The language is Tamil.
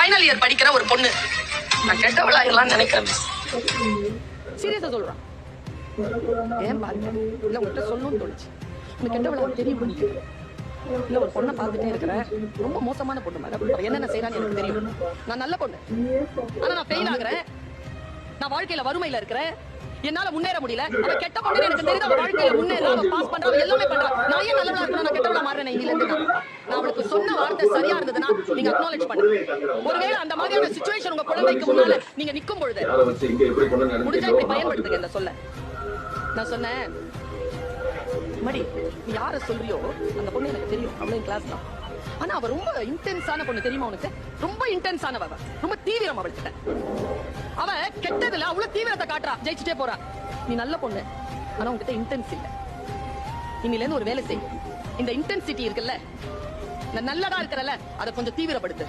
ஃபைனல் இயர் படிக்கிற ஒரு பொண்ணு. நான் கெட்டவளா எல்லாம் நினைக்கிறேன். சீரியஸா சொல்றான். ஏன் பாருங்க, இல்ல உங்ககிட்ட சொல்லணும்னு தோணுச்சு. உனக்கு கெட்டவளா தெரியும். இல்ல ஒரு பொண்ணை பார்த்துட்டே இருக்கிறேன், ரொம்ப மோசமான பொண்ணு மேடம். என்னென்ன செய்யறான்னு எனக்கு தெரியும். நான் நல்ல பொண்ணு, ஆனா நான் ஃபெயில் ஆகுறேன். நான் வாழ்க்கையில வறுமையில இருக்கிறேன், என்னால முன்னேற முடியல. அவ கெட்ட பொண்ணு எனக்கு தெரியுது. அவ வாழ்க்கையில முன்னேற, அவ பாஸ் பண்றா, எல்லாமே பண்றா. நான் ஏன் நல்லவளா இருக்கணும்? நான் கெட்டவளா மாறேன். நான் அவளுக்கு சொன்ன வார்த்தை சரியா இருந்ததுன்னா நீங்க அக்னாலேஜ் பண்ணுங்க. ஒருவேளை அந்த மாதிரியான சிச்சுவேஷன் உங்க குழந்தைக்கு முன்னால நீங்க நிக்கும் பொழுது முடிஞ்சா இப்படி பயன்படுத்துங்க இந்த சொல்ல. நான் சொன்னேன், மடி நீ யார சொல்றியோ அந்த பொண்ணு எனக்கு தெரியும், அவளும் கிளாஸ் தான். ஆனா அவ ரொம்ப இன்டென்ஸான பொண்ணு தெரியுமா உனக்கு? ரொம்ப இன்டென்ஸானவ, ரொம்ப தீவிரம் அவள்கிட்ட. அவ கெட்டதுல அவ்வளவு தீவிரத்தை காட்டுறா, ஜெயிச்சுட்டே போறா. நீ நல்ல பொண்ணு, ஆனா உங்ககிட்ட இன்டென்ஸ் இல்ல. இன்னில இருந்து ஒரு வேலை செய். இந்த இன்டென்சிட்டி இருக்குல்ல, நல்லதா இருக்கிறல, அதை கொஞ்சம் தீவிரப்படுத்து.